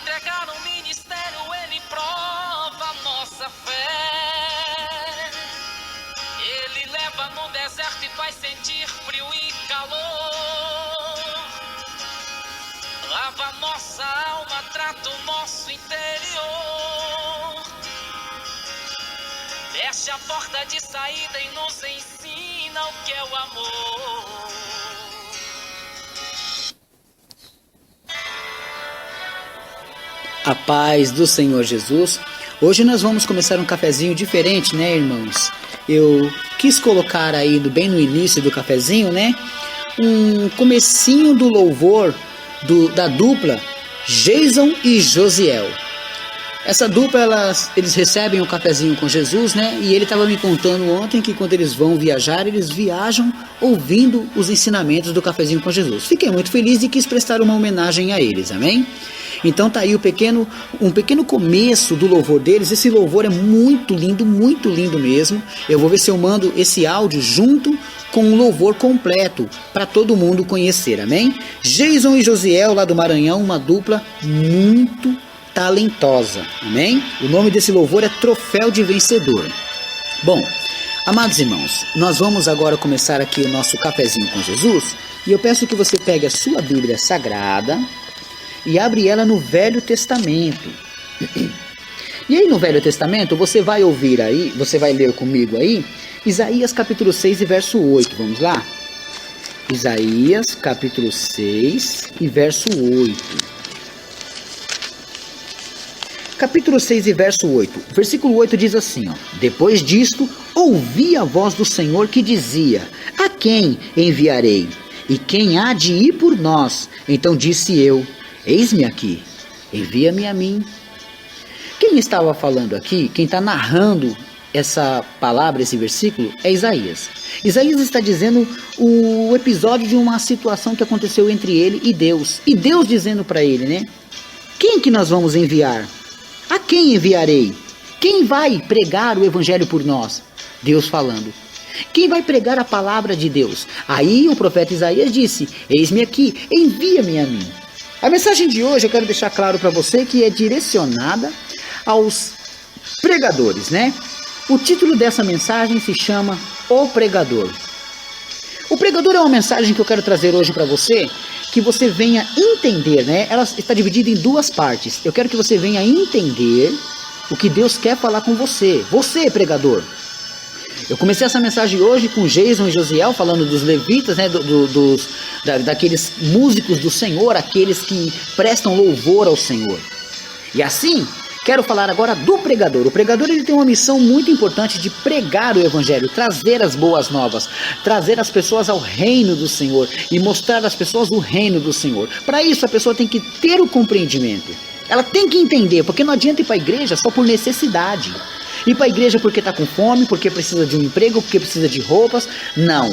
entregar um ministério, ele prova a nossa fé. Ele leva no deserto e faz sentir frio e calor. Lava nossa alma, trata o nosso interior. Fecha a porta de saída e nos ensina o que é o amor. A paz do Senhor Jesus. Hoje nós vamos começar um cafezinho diferente, né, irmãos? Eu quis colocar aí bem no início do cafezinho, né, um comecinho do louvor da dupla Jason e Josiel. Essa dupla, eles recebem o cafezinho com Jesus, né? E ele estava me contando ontem que quando eles vão viajar, eles viajam ouvindo os ensinamentos do cafezinho com Jesus. Fiquei muito feliz e quis prestar uma homenagem a eles, amém? Então tá aí um pequeno começo do louvor deles. Esse louvor é muito lindo mesmo. Eu vou ver se eu mando esse áudio junto com um louvor completo para todo mundo conhecer, amém? Jason e Josiel lá do Maranhão, uma dupla muito talentosa, amém? O nome desse louvor é Troféu de Vencedor. Bom, amados irmãos, nós vamos agora começar aqui o nosso cafezinho com Jesus, e eu peço que você pegue a sua Bíblia Sagrada e abre ela no Velho Testamento. E aí no Velho Testamento você vai ouvir aí, você vai ler comigo aí, Isaías capítulo 6 e verso 8, vamos lá? Isaías capítulo 6 e verso 8. Capítulo 6 e verso 8. Versículo 8 diz assim, ó: Depois disto, ouvi a voz do Senhor que dizia: A quem enviarei? E quem há de ir por nós? Então disse eu: Eis-me aqui, envia-me a mim. Quem estava falando aqui, quem está narrando essa palavra, esse versículo, é Isaías. Isaías está dizendo o episódio de uma situação que aconteceu entre ele e Deus. E Deus dizendo para ele, né? Quem que nós vamos enviar? A quem enviarei? Quem vai pregar o evangelho por nós? Deus falando. Quem vai pregar a palavra de Deus? Aí o profeta Isaías disse: Eis-me aqui, envia-me a mim. A mensagem de hoje eu quero deixar claro para você que é direcionada aos pregadores, né? O título dessa mensagem se chama O Pregador. O pregador é uma mensagem que eu quero trazer hoje para você, que você venha entender, né? Ela está dividida em duas partes. Eu quero que você venha entender o que Deus quer falar com você. Você, pregador. Eu comecei essa mensagem hoje com Jason e Josiel, falando dos levitas, né? Daqueles músicos do Senhor, aqueles que prestam louvor ao Senhor. E assim, quero falar agora do pregador. O pregador, ele tem uma missão muito importante de pregar o evangelho, trazer as boas novas, trazer as pessoas ao reino do Senhor e mostrar às pessoas o reino do Senhor. Para isso, a pessoa tem que ter o compreendimento. Ela tem que entender, porque não adianta ir para a igreja só por necessidade. Ir para a igreja porque está com fome, porque precisa de um emprego, porque precisa de roupas. Não.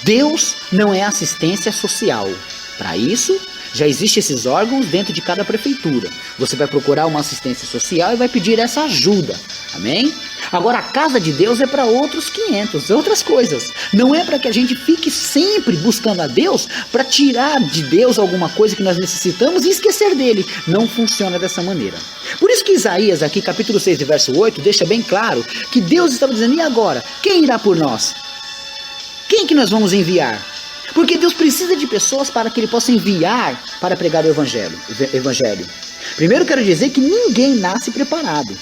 Deus não é assistência social. Para isso, já existem esses órgãos dentro de cada prefeitura. Você vai procurar uma assistência social e vai pedir essa ajuda. Amém? Agora, a casa de Deus é para outros 500, outras coisas. Não é para que a gente fique sempre buscando a Deus para tirar de Deus alguma coisa que nós necessitamos e esquecer dele. Não funciona dessa maneira. Por isso que Isaías, aqui, capítulo 6, verso 8, deixa bem claro que Deus estava dizendo: e agora? Quem irá por nós? Quem que nós vamos enviar? Porque Deus precisa de pessoas para que Ele possa enviar para pregar o evangelho. Primeiro quero dizer que ninguém nasce preparado.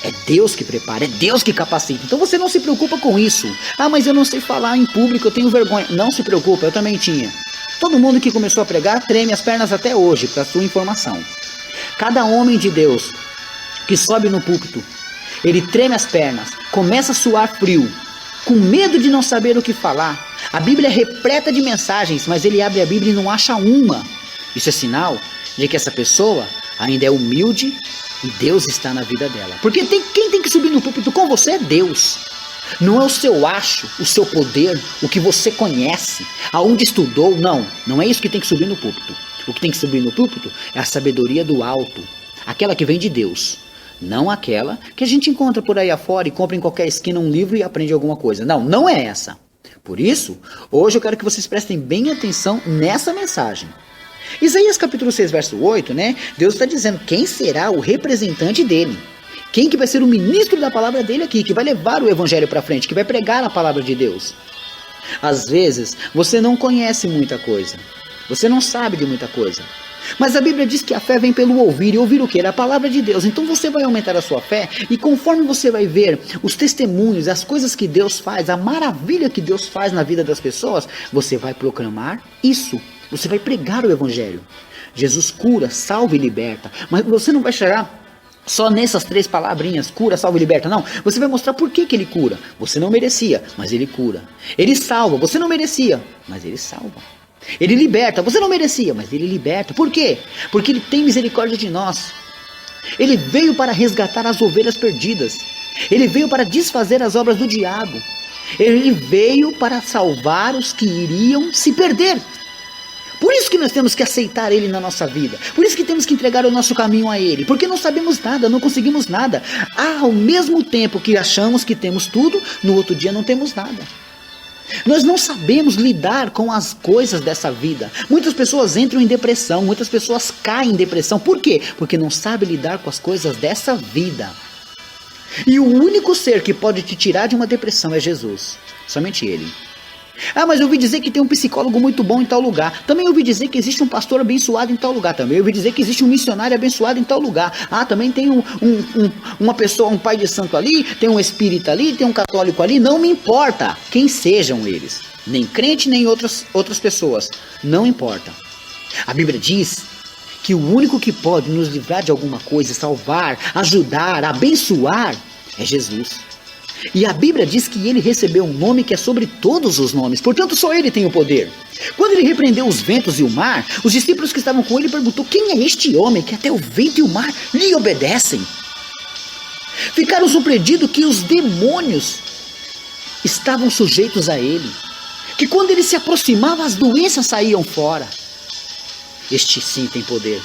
É Deus que prepara, é Deus que capacita. Então você não se preocupa com isso. Ah, mas eu não sei falar em público, eu tenho vergonha. Não se preocupa, eu também tinha. Todo mundo que começou a pregar treme as pernas até hoje, para sua informação. Cada homem de Deus que sobe no púlpito, ele treme as pernas, começa a suar frio, com medo de não saber o que falar. A Bíblia é repleta de mensagens, mas ele abre a Bíblia e não acha uma. Isso é sinal de que essa pessoa ainda é humilde e Deus está na vida dela. Porque quem tem que subir no púlpito com você é Deus. Não é o seu acho, o seu poder, o que você conhece, aonde estudou. Não é isso que tem que subir no púlpito. O que tem que subir no púlpito é a sabedoria do alto, aquela que vem de Deus. Não aquela que a gente encontra por aí afora e compra em qualquer esquina um livro e aprende alguma coisa. Não é essa. Por isso, hoje eu quero que vocês prestem bem atenção nessa mensagem. Isaías capítulo 6, verso 8, né? Deus está dizendo quem será o representante dele. Quem que vai ser o ministro da palavra dele aqui, que vai levar o evangelho para frente, que vai pregar a palavra de Deus. Às vezes, você não conhece muita coisa. Você não sabe de muita coisa. Mas a Bíblia diz que a fé vem pelo ouvir, e ouvir o quê? A palavra de Deus. Então você vai aumentar a sua fé, e conforme você vai ver os testemunhos, as coisas que Deus faz, a maravilha que Deus faz na vida das pessoas, você vai proclamar isso. Você vai pregar o evangelho. Jesus cura, salva e liberta. Mas você não vai chegar só nessas 3 palavrinhas, cura, salva e liberta. Não, você vai mostrar por que ele cura. Você não merecia, mas ele cura. Ele salva, você não merecia, mas ele salva. Ele liberta, você não merecia, mas ele liberta. Por quê? Porque ele tem misericórdia de nós. Ele veio para resgatar as ovelhas perdidas. Ele veio para desfazer as obras do diabo. Ele veio para salvar os que iriam se perder. Por isso que nós temos que aceitar Ele na nossa vida. Por isso que temos que entregar o nosso caminho a Ele. Porque não sabemos nada, não conseguimos nada. Ao mesmo tempo que achamos que temos tudo, no outro dia não temos nada. Nós não sabemos lidar com as coisas dessa vida. Muitas pessoas entram em depressão, muitas pessoas caem em depressão. Por quê? Porque não sabem lidar com as coisas dessa vida. E o único ser que pode te tirar de uma depressão é Jesus. Somente Ele. Ah, mas eu ouvi dizer que tem um psicólogo muito bom em tal lugar. Também ouvi dizer que existe um pastor abençoado em tal lugar. Também ouvi dizer que existe um missionário abençoado em tal lugar. Ah, também tem uma pessoa, um pai de santo ali, tem um espírita ali, tem um católico ali. Não me importa quem sejam eles. Nem crente, nem outras pessoas. Não importa. A Bíblia diz que o único que pode nos livrar de alguma coisa, salvar, ajudar, abençoar, é Jesus. E a Bíblia diz que ele recebeu um nome que é sobre todos os nomes, portanto só ele tem o poder. Quando ele repreendeu os ventos e o mar, os discípulos que estavam com ele perguntou: quem é este homem que até o vento e o mar lhe obedecem? Ficaram surpreendidos que os demônios estavam sujeitos a ele, que quando ele se aproximava as doenças saíam fora. Este sim tem poder.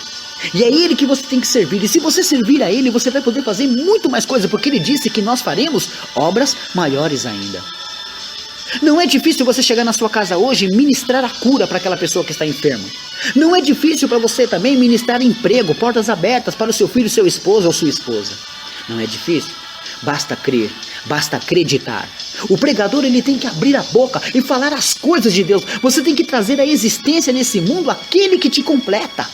E é Ele que você tem que servir. E se você servir a Ele, você vai poder fazer muito mais coisa, porque Ele disse que nós faremos obras maiores ainda. Não é difícil você chegar na sua casa hoje e ministrar a cura para aquela pessoa que está enferma. Não é difícil para você também ministrar emprego, portas abertas para o seu filho, seu esposo ou sua esposa. Não é difícil. Basta crer, basta acreditar. O pregador ele tem que abrir a boca e falar as coisas de Deus. Você tem que trazer à existência nesse mundo aquele que te completa.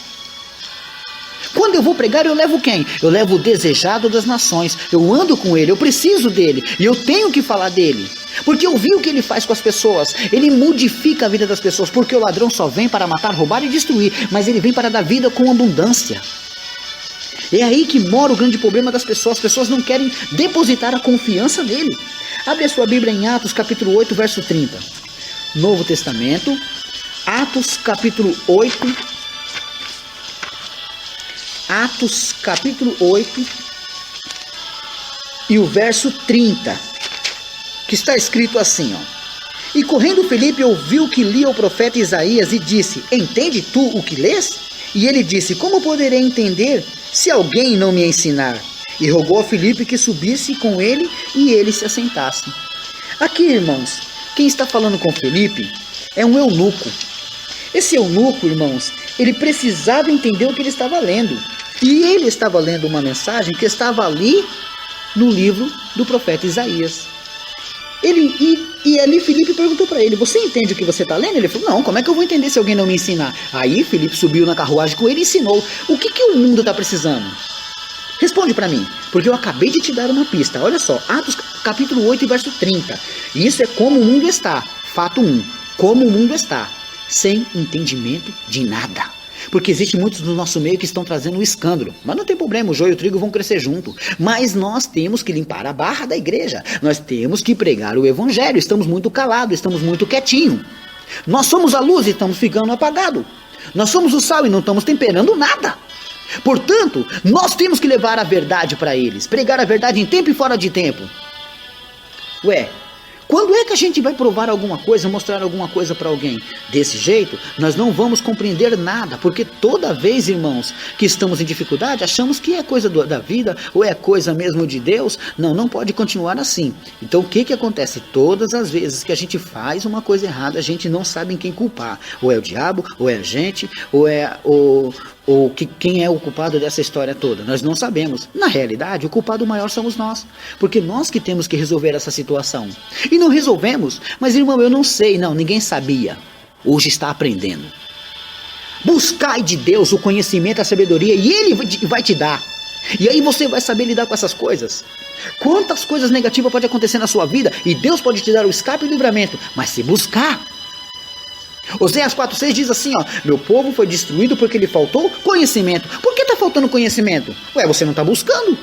Quando eu vou pregar, eu levo quem? Eu levo o desejado das nações. Eu ando com ele, eu preciso dele. E eu tenho que falar dele. Porque eu vi o que ele faz com as pessoas. Ele modifica a vida das pessoas. Porque o ladrão só vem para matar, roubar e destruir. Mas ele vem para dar vida com abundância. É aí que mora o grande problema das pessoas. As pessoas não querem depositar a confiança nele. Abre a sua Bíblia em Atos capítulo 8, verso 30. Novo Testamento. Atos capítulo 8. Atos capítulo 8 e o verso 30, que está escrito assim, ó. E correndo Filipe ouviu que lia o profeta Isaías e disse: entende tu o que lês? E ele disse: como poderei entender se alguém não me ensinar? E rogou a Filipe que subisse com ele e ele se assentasse. Aqui, irmãos, quem está falando com Filipe é um eunuco. Esse eunuco, irmãos, ele precisava entender o que ele estava lendo. E ele estava lendo uma mensagem que estava ali no livro do profeta Isaías. E ali Filipe perguntou para ele: você entende o que você está lendo? Ele falou: não, como é que eu vou entender se alguém não me ensinar? Aí Filipe subiu na carruagem com ele e ensinou. O que o mundo está precisando? Responde para mim, porque eu acabei de te dar uma pista. Olha só, Atos capítulo 8, verso 30. Isso é como o mundo está. Fato 1. Como o mundo está. Sem entendimento de nada. Porque existe muitos no nosso meio que estão trazendo um escândalo. Mas não tem problema, o joio e o trigo vão crescer junto. Mas nós temos que limpar a barra da igreja. Nós temos que pregar o evangelho. Estamos muito calados, estamos muito quietinhos. Nós somos a luz e estamos ficando apagados. Nós somos o sal e não estamos temperando nada. Portanto, nós temos que levar a verdade para eles. Pregar a verdade em tempo e fora de tempo. Ué, Quando é que a gente vai provar alguma coisa, mostrar alguma coisa para alguém? Desse jeito, nós não vamos compreender nada, porque toda vez, irmãos, que estamos em dificuldade, achamos que é coisa da vida, ou é coisa mesmo de Deus. Não, não pode continuar assim. Então o que acontece? Todas as vezes que a gente faz uma coisa errada, a gente não sabe em quem culpar. Ou é o diabo, ou é a gente, ou é quem é o culpado dessa história toda. Nós não sabemos. Na realidade, o culpado maior somos nós, porque nós que temos que resolver essa situação. E não resolvemos. Mas, irmão, eu não sei. Não, ninguém sabia. Hoje está aprendendo. Buscai de Deus o conhecimento, a sabedoria, e Ele vai te dar. E aí você vai saber lidar com essas coisas. Quantas coisas negativas podem acontecer na sua vida, e Deus pode te dar o escape e o livramento, mas se buscar. Oséias 4,6 diz assim, ó: meu povo foi destruído porque lhe faltou conhecimento. Por que está faltando conhecimento? Ué, você não está buscando.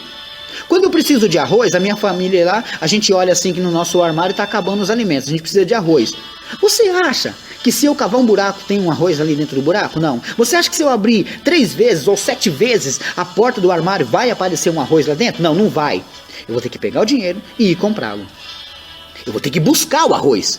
Quando eu preciso de arroz, a minha família lá, a gente olha assim que no nosso armário está acabando os alimentos, a gente precisa de arroz. Você acha que se eu cavar um buraco tem um arroz ali dentro do buraco? Não. Você acha que se eu abrir 3 vezes ou 7 vezes a porta do armário vai aparecer um arroz lá dentro? Não, não vai. Eu vou ter que pegar o dinheiro e ir comprá-lo. Eu vou ter que buscar o arroz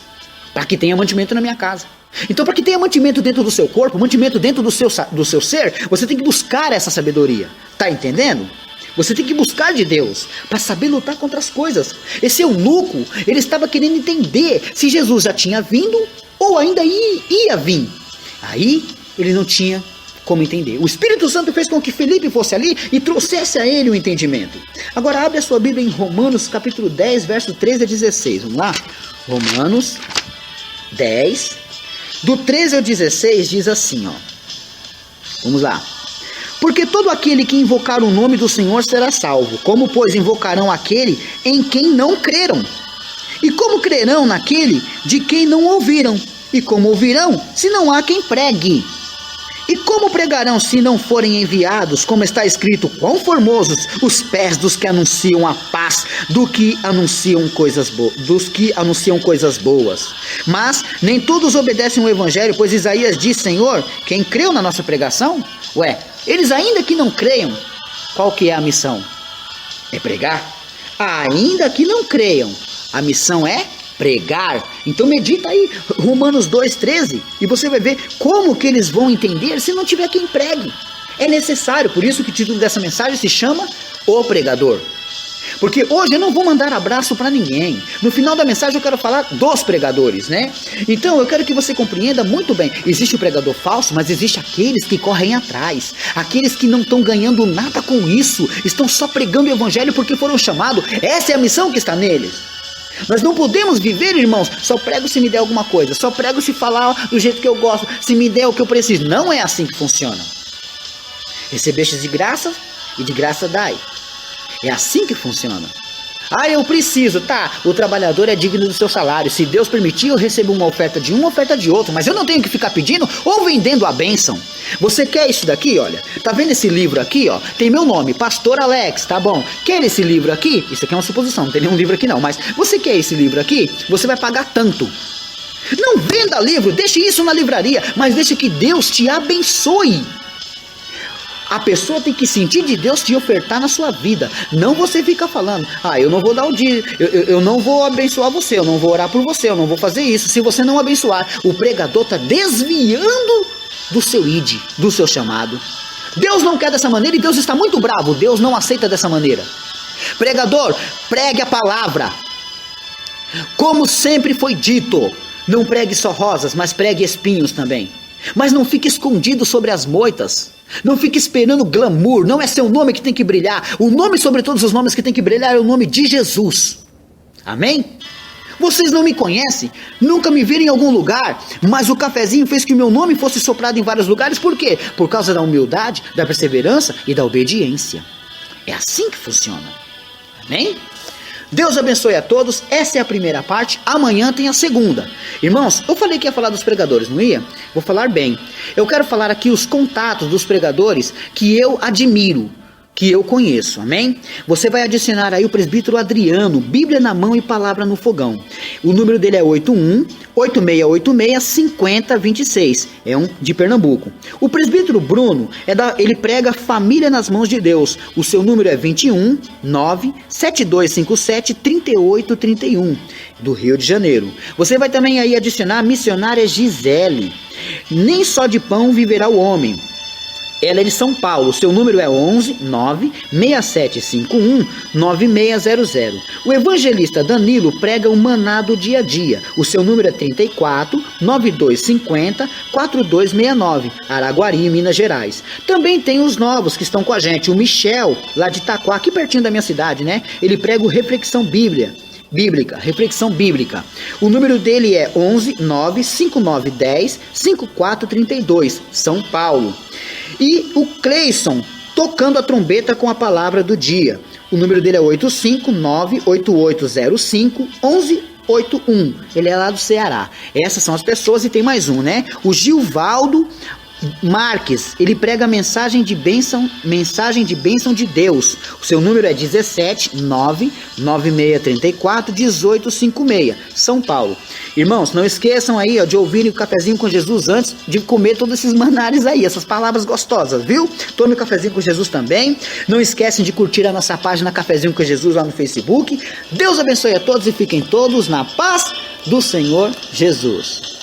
para que tenha mantimento na minha casa. Então, para que tenha mantimento dentro do seu corpo, mantimento dentro do seu ser, você tem que buscar essa sabedoria. Tá entendendo? Você tem que buscar de Deus para saber lutar contra as coisas. Esse eunuco, ele estava querendo entender se Jesus já tinha vindo ou ainda ia vir. Aí ele não tinha como entender. O Espírito Santo fez com que Felipe fosse ali e trouxesse a ele o entendimento. Agora abre a sua Bíblia em Romanos capítulo 10, verso 13 a 16. Vamos lá? Romanos 10, do 13 ao 16 diz assim, ó. Vamos lá. Porque todo aquele que invocar o nome do Senhor será salvo. Como, pois, invocarão aquele em quem não creram? E como crerão naquele de quem não ouviram? E como ouvirão, se não há quem pregue? E como pregarão se não forem enviados? Como está escrito, quão formosos os pés dos que anunciam a paz, dos que anunciam coisas boas. Mas nem todos obedecem o evangelho, pois Isaías diz, Senhor, quem creu na nossa pregação? Ué, eles ainda que não creiam, qual que é a missão? É pregar? Ainda que não creiam, a missão é pregar. Então medita aí, Romanos 2,13, e você vai ver como que eles vão entender se não tiver quem pregue. É necessário, por isso que o título dessa mensagem se chama O Pregador. Porque hoje eu não vou mandar abraço para ninguém. No final da mensagem eu quero falar dos pregadores, né? Então eu quero que você compreenda muito bem. Existe o pregador falso, mas existe aqueles que correm atrás. Aqueles que não estão ganhando nada com isso. Estão só pregando o evangelho porque foram chamados. Essa é a missão que está neles. Nós não podemos viver, irmãos, só prego se me der alguma coisa. Só prego se falar do jeito que eu gosto. Se me der o que eu preciso. Não é assim que funciona. Recebestes de graça e de graça dai. É assim que funciona. Ah, eu preciso, tá? O trabalhador é digno do seu salário. Se Deus permitir, eu recebo uma oferta de um, uma oferta de outro. Mas eu não tenho que ficar pedindo ou vendendo a bênção. Você quer isso daqui, olha? Tá vendo esse livro aqui, ó? Tem meu nome, Pastor Alex, tá bom? Quer esse livro aqui? Isso aqui é uma suposição, não tem nenhum livro aqui não. Mas você quer esse livro aqui? Você vai pagar tanto. Não venda livro, deixe isso na livraria. Mas deixe que Deus te abençoe. A pessoa tem que sentir de Deus te ofertar na sua vida. Não você fica falando, eu não vou dar o dia, eu não vou abençoar você, eu não vou orar por você, eu não vou fazer isso. Se você não abençoar, o pregador está desviando do seu id, do seu chamado. Deus não quer dessa maneira e Deus está muito bravo. Deus não aceita dessa maneira. Pregador, pregue a palavra. Como sempre foi dito, não pregue só rosas, mas pregue espinhos também. Mas não fique escondido sobre as moitas. Não fique esperando glamour. Não é seu nome que tem que brilhar. O nome sobre todos os nomes que tem que brilhar é o nome de Jesus. Amém? Vocês não me conhecem, nunca me viram em algum lugar, mas o cafezinho fez que o meu nome fosse soprado em vários lugares. Por quê? Por causa da humildade, da perseverança e da obediência. É assim que funciona. Amém? Deus abençoe a todos. Essa é a primeira parte. Amanhã tem a segunda. Irmãos, eu falei que ia falar dos pregadores, não ia? Vou falar bem. Eu quero falar aqui os contatos dos pregadores que eu admiro, que eu conheço, amém? Você vai adicionar aí o presbítero Adriano, Bíblia na mão e palavra no fogão. O número dele é 81-8686-5026, é um de Pernambuco. O presbítero Bruno, ele prega família nas mãos de Deus. O seu número é 21-9-7257-3831. do Rio de Janeiro. Você vai também aí adicionar a missionária Gisele. Nem só de pão viverá o homem. Ela é de São Paulo, seu número é 11 9 6751 9600. O evangelista Danilo prega o maná do dia a dia. O seu número é 34 9250 4269, Araguari, Minas Gerais. Também tem os novos que estão com a gente. O Michel, lá de Itaquá, aqui pertinho da minha cidade, né? Ele prega o reflexão reflexão bíblica. O número dele é 11 9 5910 5432, São Paulo. E o Cleison tocando a trombeta com a palavra do dia. O número dele é 85988051181. Ele é lá do Ceará. Essas são as pessoas e tem mais um, né? O Gilvaldo Marques, ele prega a mensagem de bênção de Deus. O seu número é 17 99634 1856, São Paulo. Irmãos, não esqueçam aí, ó, de ouvirem o Cafezinho com Jesus antes de comer todos esses manares aí, essas palavras gostosas, viu? Tome o Cafezinho com Jesus também. Não esquecem de curtir a nossa página Cafezinho com Jesus lá no Facebook. Deus abençoe a todos e fiquem todos na paz do Senhor Jesus.